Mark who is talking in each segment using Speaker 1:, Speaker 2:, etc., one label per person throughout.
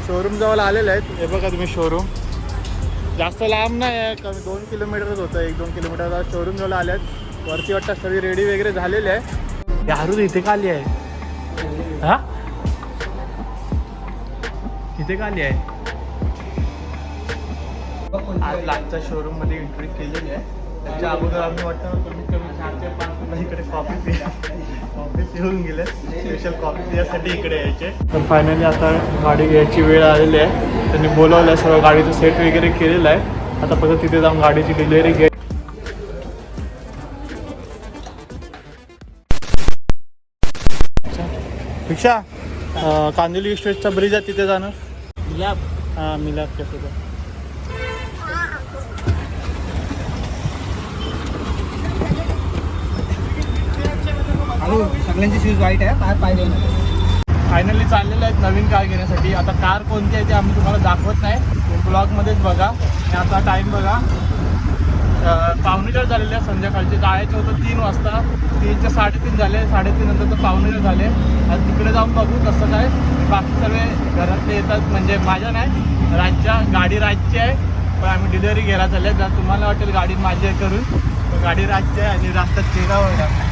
Speaker 1: Showroom जवळ आलेले आहेत. हे बघा तुम्ही शोरूम जास्त लांब नाही आहे, कमी 2 किलोमीटरच होतं. 1-2 किलोमीटर शोरूम जवळ आले आहेत. वरती वाटतं सगळी रेडी वगैरे झालेली आहे. यारू इथे का आली आहे? हा इथे का आली आहे? आज लाटच्या शोरूम मध्ये एंट्री केलेली आहे. त्याच्या अगोदर आम्ही वाटतं कमीत कमी 4 ते 5 मिनिटं इकडे कॉफी पिऊन गेले. स्पेशल कॉफी पिण्यासाठी इकडे यायचे. तर फायनली आता गाडी घ्यायची वेळ आलेली आहे. त्यांनी बोलवलं आहे, सर्व गाडीचं सेट वगैरे केलेलं आहे. आता फक्त तिथे जाऊन गाडीची डिलिव्हरी घ्यायची. रिक्षा कांदिवली स्ट्रीटचा ब्रिज आहे, तिथे जाणार. मिलाप. हां मिलाप कॅफेचा.
Speaker 2: सगळ्यांचे शूज वाईट आहे, पाय
Speaker 1: फायनली चाललेलं आहेत नवीन कार घेण्यासाठी. आता कार कोणती आहे ते आम्ही तुम्हाला दाखवत नाही, ब्लॉगमध्येच बघा. आणि आता टाईम बघा 4:15 झालेले आहे संध्याकाळचे. जायचं होतं 3 वाजता, 3चे 3:30 झाले, 3:30 नंतर तर 4:15 झाले. आता तिकडे जाऊन बघू कसं काय. बाकी सर्व घरातले येतात, म्हणजे माझ्या नाही, गाडी राजची आहे, पण आम्ही डिलिव्हरी घ्यायला चालले. जर तुम्हाला वाटेल गाडी माझी आहे करून, तर गाडी राजची आहे. आणि रास्त्यात चेहरा होईल.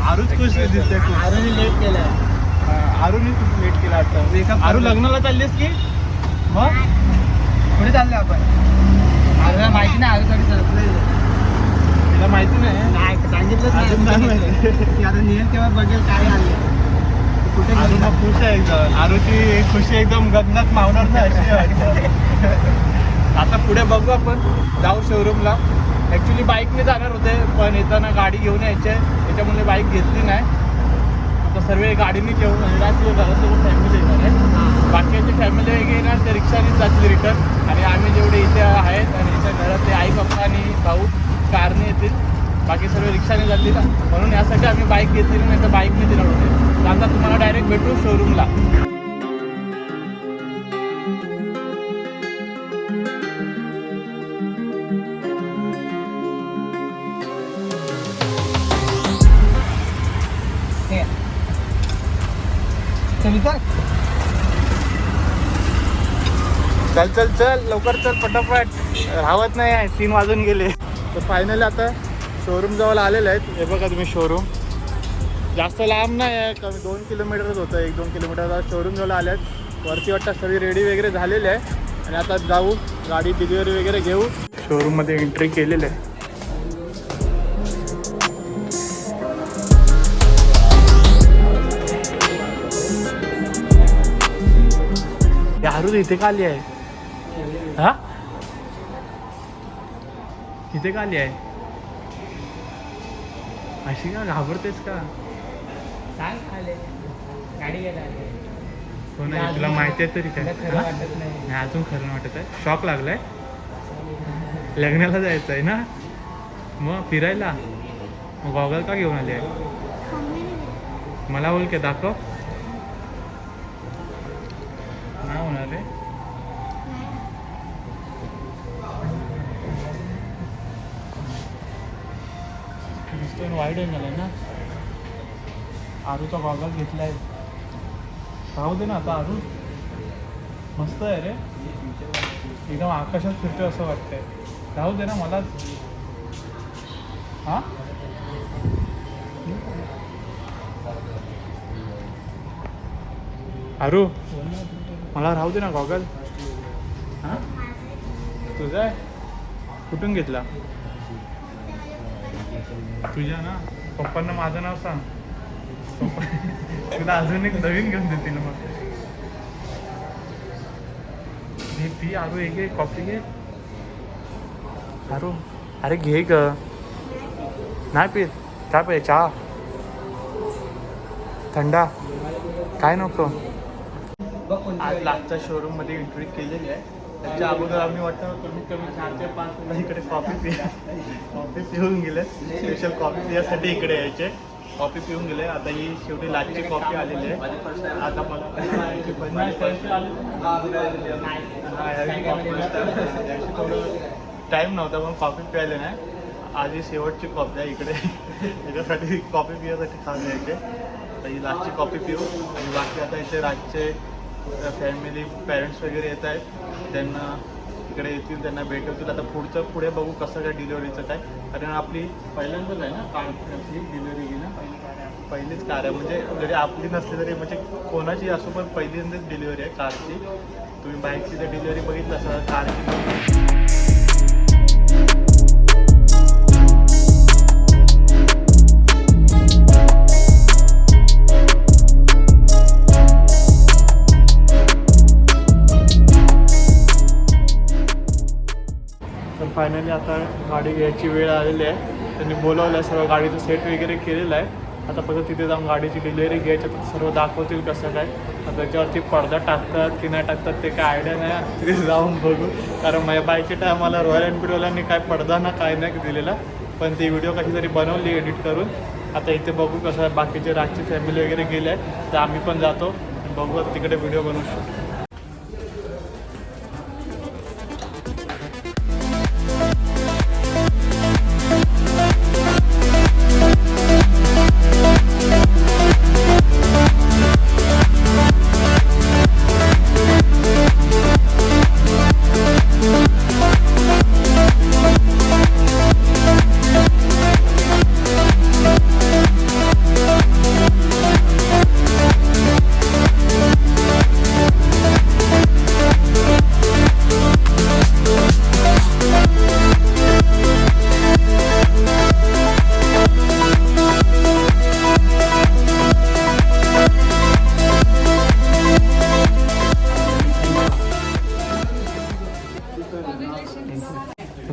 Speaker 1: आरूच खुश दिसते.
Speaker 2: आरूने लेट केलं.
Speaker 1: आरूने खूप लेट केला आता. आरू लग्नाला चाललीस की मग
Speaker 2: कुठे चाललो आपण? आरूला माहिती नाही, आरूसाठी सरप्राईज.
Speaker 1: तिला माहिती नाही,
Speaker 2: सांगितलं
Speaker 1: अजून नाही माहिती.
Speaker 2: की आता नियम तेव्हा बघेल काय आले कुठे.
Speaker 1: आरू मग खुश आहे एकदम. आरूची खुशी एकदम गगनात मावणार ना अशी वाटतं. आता पुढे बघू आपण, जाऊ शोरूमला. ॲक्च्युली बाईकने जाणार होते, पण येताना गाडी घेऊन यायचे, त्याच्यामुळे बाईक घेतली नाही. आता सर्व गाडीने घेऊन घरासोबत फॅमिली येणार आहे. बाकीची फॅमिली येणार ते रिक्षानेच जातील रिटर्न. आणि आम्ही जेवढे इथे आहेत आणि इथे घरातले आई पप्पा आणि भाऊ कारने येतील, बाकी सर्व रिक्षाने जातील. म्हणून यासाठी आम्ही बाईक घेतली नाही, तर बाईकने येणार होते. तर आता तुम्हाला डायरेक्ट भेटू शोरूमला. चल चल चल लवकर चल, पटापट, राहत नाही आहे. 3 वाजून गेले. तर फायनली आता शोरूम जवळ आलेले आहेत. हे बघा तुम्ही शोरूम जास्त लांब नाही आहे, कमी 2 किलोमीटरच होतं. 1-2 किलोमीटर शोरूम जवळ आले आहेत. वरती वाटतं सगळी रेडी वगैरे झालेली आहे. आणि आता जाऊ गाडी डिलिव्हरी वगैरे घेऊ. शोरूममध्ये एंट्री केलेली आहे. यारू इथे का आली आहे? हा इथे का आली आहे? अशी का घाबरतेस का?
Speaker 2: सांग आले गाडी घ्यायला आले.
Speaker 1: हो नाही, तुला माहिती आहे तरी काय?
Speaker 2: खरं वाटत नाही.
Speaker 1: अजून खरं वाटत आहे. शॉक लागलाय. लग्नाला जायचं आहे ना, मग फिरायला. मग गॉगल का घेऊन आली आहे? मला बोल के दाखव. नाही होणार रे. दिसतोय वाईड आहे मला ना. आरूचा गॉगल घेतलाय. राहू दे ना आता. आरू मस्त आहे रे, एकदम आकाशात फिरतोय असं वाटतंय. राहू दे ना मला. हा आरू मला राहू दे ना गॉगल. हां तुझा आहे? कुठून घेतला? तुझ्या ना. पप्पांना माझं नाव सांग. पप्पा तुला अजून एक नवीन घेऊन देतील मग. हे पी आरू, एक घे कॉफी घे. आरू अरे घे ग. नाही पी. काय पाहिजे? चहा, थंडा, काय नको? आज लाटच्या शोरूममध्ये एंट्री केलेली आहे. त्याच्या अगोदर आम्ही वाटतं कमीत कमी 4 ते 5 मिनिटं इकडे कॉफी पिऊन गेले. स्पेशल कॉफी पिण्यासाठी इकडे यायचे. कॉफी पिऊन गेले. आता ही शेवटी लाटची कॉफी आलेली आहे. आता मला थोडं टाईम नव्हता पण कॉफी प्यायला नाही. आज ही शेवटची कॉफी आहे इकडे. त्याच्यासाठी कॉफी पिण्यासाठी खाऊन यायचे. तर ही लाटची कॉफी पिऊ. आणि बाकी आता इथे राजचे फॅमिली पॅरेंट्स वगैरे येत आहेत, त्यांना इकडे येतील, त्यांना भेटवतील. आता पुढे बघू कसं काय डिलिव्हरीचं काय, कारण आपली पहिल्यांदाच आहे ना कारची डिलिव्हरी घेणं, पहिलीच कार आहे. म्हणजे जरी आपली नसली तरी म्हणजे कोणाची असो, पण पहिल्यांदाच डिलिव्हरी आहे कारची. तुम्ही बाईकची जर डिलिव्हरी बघितलं असं कारची. तर फायनली आता गाडी घ्यायची वेळ आलेली आहे. त्यांनी बोलावलं आहे, सर्व गाडीचं सेट वगैरे केलेलं आहे. आता फक्त तिथे जाऊन गाडीची डिलिव्हरी घ्यायची, तर सर्व दाखवतील कसं काय. आता त्याच्यावरती पडदा टाकतात की नाही टाकतात ते काय आयडिया नाही, तिथे जाऊन बघू. कारण माझ्या बाईकच्या टायमाला रॉयल एनफिल्डवाल्यांनी काय पडदा ना काय नाही दिलेला, पण ती व्हिडिओ कशी तरी बनवली एडिट करून. आता इथे बघू कसं आहे. बाकीचे राजची फॅमिली वगैरे गेले आहे, तर आम्ही पण जातो बघू, तिकडे व्हिडिओ बनवू शकतो.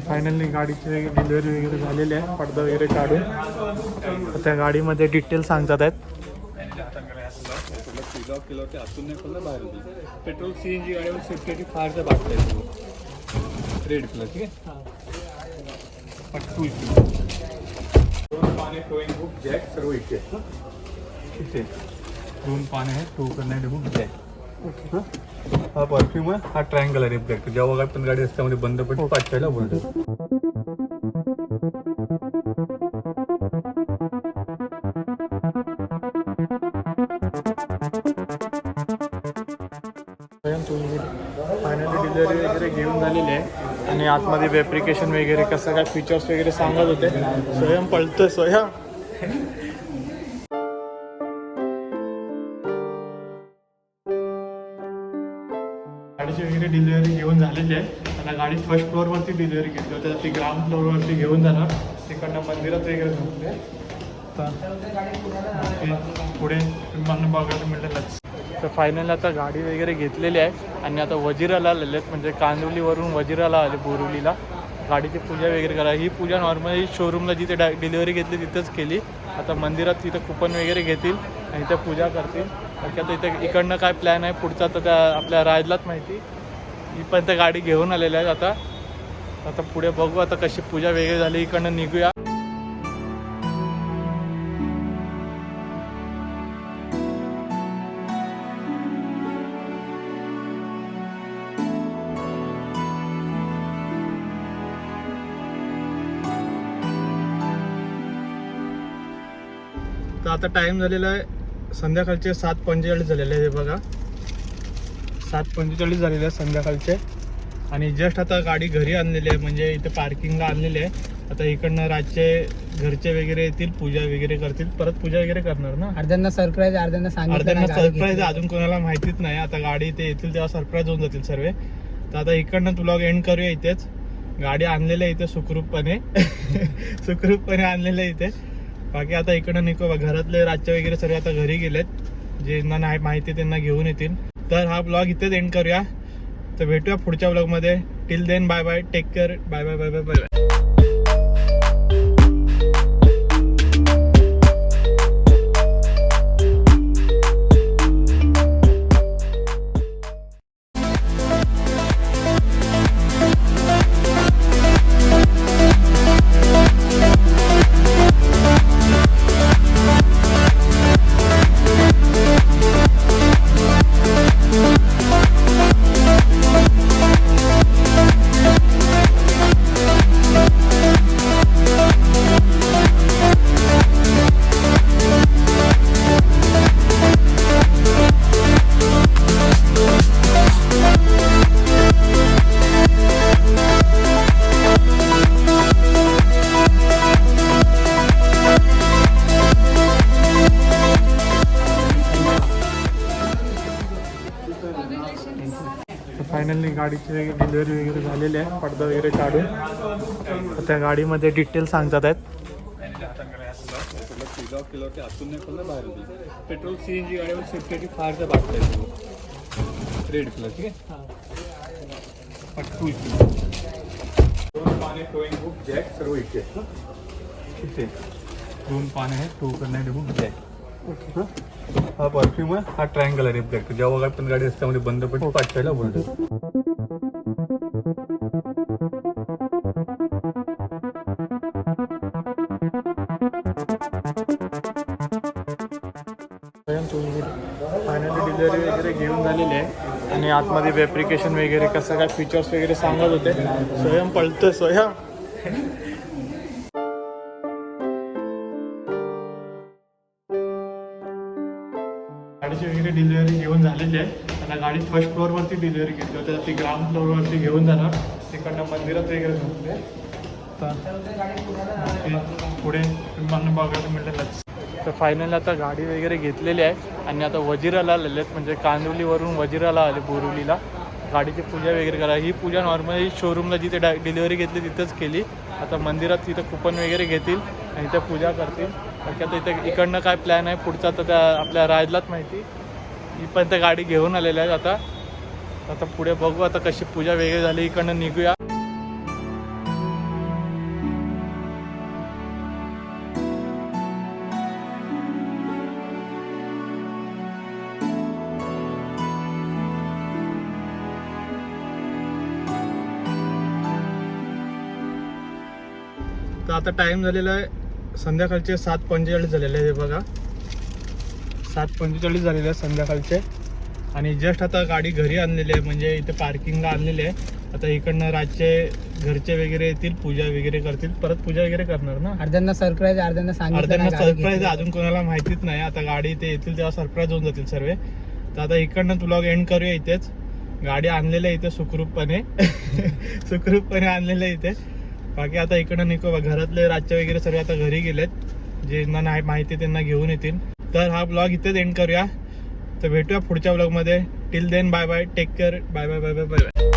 Speaker 1: फायनली गाडीची डिलिव्हरी वगैरे झालेली आहे, पडदा वगैरे काढून. त्या गाडीमध्ये डिटेल सांगतात आहेत. पेट्रोल CNG गाडीवर सेफ्टी फारचं वाटतं आहे. रेड कलर ठीक आहे. 2 पाने टोईंग बुक जॅक सर्व इथे इथे 2 पाने आहेत, टो करणारे बुक जॅक. हा परफ्यूम आहे, हा ट्रायंगल आहे रिफ्लेक्ट. जेव्हा काय पण गाडी रस्त्यामध्ये बंद पडते पाचव्याला बोलतो. फायनली डिलिव्हरी वगैरे घेऊन झालेली आहे आणि आतमध्ये वेप्रिकेशन वगैरे कसं काय फीचर्स वगैरे सांगत होते. स्वयं पळतं स्वयं. गाडीची वगैरे डिलिव्हरी घेऊन झालेली आहे. आता गाडी फर्स्ट फ्लोअरवरती डिलिव्हरी घेतली होती, ती ग्राउंड फ्लोअरवरती घेऊन जाणार. तिकडनं मंदिरात वगैरे झोपले. पुढे मला बघायला मिळेलच. तर फायनल आता गाडी वगैरे घेतलेली आहे आणि आता वजिराला आलेले आहेत, म्हणजे कांदिवलीवरून वजिराला आले बोरिवलीला गाडीची पूजा वगैरे करा. ही पूजा नॉर्मली शोरूमला जिथे डिलिव्हरी घेतली तिथंच केली. आता मंदिरात तिथं कुपन वगैरे घेतील आणि त्या पूजा करतील. बाकी आता इथं इकडनं काय प्लॅन आहे पुढचा तर त्या आपल्या राजलाच माहिती. ही पण त्या गाडी घेऊन आलेल्या आहेत. आता पुढे बघू आता कशी पूजा वगैरे झाली, इकडनं निघूया. तर आता टाईम झालेला आहे संध्याकाळचे 7:45 झालेले आहे. हे बघा 7:45 झालेले आहे संध्याकाळचे आणि जस्ट आता गाडी घरी आणलेली आहे, म्हणजे इथे पार्किंगला आणलेली आहे. आता इकडनं रातचे घरचे वगैरे येतील, पूजा वगैरे करतील. परत पूजा वगैरे करणार ना.
Speaker 2: अर्ध्यांना सरप्राईज, अर्ध्यांना
Speaker 1: सरप्राईज अजून कोणाला माहितीच नाही. आता गाडी इथे येतील तेव्हा सरप्राईज होऊन जातील सर्व. तर आता इकडनं तुला एंड करूया इथेच. गाडी आणलेलं आहे इथे सुखरूपपणे सुखरूपपणे आणलेलं आहे इथे. बाकी आता इकडं निघू. घरातले रातचे वगैरे सर्व आता घरी गेलेत, ज्यांना नाही माहिती त्यांना घेऊन येतील. तर हा ब्लॉग इथेच एंड करूया. तर भेटूया पुढच्या ब्लॉगमध्ये. Till then bye bye, take care, bye bye bye bye bye bye. Finally गाडीची डिलिव्हरी वगैरे झालेली आहे. पडदा वगैरे काढून त्या गाडीमध्ये डिटेल सांगतात आहेत. पेट्रोल CNG गाडीवर सेफ्टी फारचं बाटलं रेड कलर. ठीक आहे. 2 पाने टोइंग हुक जॅक सर्व इथे इथे 2 पाने आहेत टो करण्यासाठी हुक जॅक. हा परफ्यूम आहे. हा ट्रायंगल आहे रिफ्लेक्टर. जेव्हा पण गाडी रस्त्यामध्ये बंद पडते पाठवायला बोलतो. फायनली डिलिव्हरी वगैरे घेऊन झालेली आहे आणि आतमध्ये वेप्रिकेशन वगैरे कसं काय फीचर्स वगैरे सांगत होते. स्वयं पळतोय स्वयं. गाडीची वगैरे डिलिव्हरी घेऊन झालेली आहे. त्याला गाडी फर्स्ट फ्लोअरवरती डिलिव्हरी घेतली होती. ती ग्राउंड फ्लोअरवरती घेऊन जाणार. तिकडनं मंदिरात वगैरे झोपले. पुढे तुम्हाला बघायला मिळेलच. तर फायनली आता गाडी वगैरे घेतलेली आहे आणि आता वजिराला आलेले आहेत. म्हणजे कांदिवलीवरून वजिराला आले बोरिवलीला गाडीची पूजा वगैरे करा. ही पूजा नॉर्मली शोरूमला जिथे डिलिव्हरी घेतली तिथंच केली. आता मंदिरात तिथं कुपन वगैरे घेतील आणि इथं पूजा करतील. बाकी आता इथं इकडनं काय प्लॅन आहे पुढचा तर त्या आपल्या राजलाच माहिती. ही पण त्या गाडी घेऊन आलेल्या आहेत. आता पुढे बघू आता कशी पूजा वगैरे झाली. इकडनं निघूया. तर आता टाइम झालेला आहे संध्याकाळचे 7:45 झालेले आहे. हे बघा 7:45 झालेले आहे संध्याकाळचे आणि जस्ट आता गाडी घरी आणलेली आहे. म्हणजे इथे पार्किंगला आणलेली आहे. आता इकडनं रातचे घरचे वगैरे येतील पूजा वगैरे करतील. परत पूजा वगैरे करणार ना.
Speaker 2: अर्ध्यांना सरप्राईज अर्ध्यांना
Speaker 1: सरप्राईज अजून कोणाला माहितीच नाही. आता गाडी इथे येतील तेव्हा सरप्राईज होऊन जातील सर्व. तर आता इकडनं तुला एंड करूया. इथेच गाडी आणलेलं आहे इथे सुखरूपपणे सुखरूपपणे आणलेलं आहे इथे. बाकी आता इकडं निघू. घरातले रातचे वगैरे सर्व आता घरी गेलेत. ज्यांना नाही माहिती त्यांना घेऊन येतील. तर हा ब्लॉग इथेच एंड करूया. तर भेटूया पुढच्या ब्लॉगमध्ये. Till then bye bye. Take care. Bye bye bye bye bye.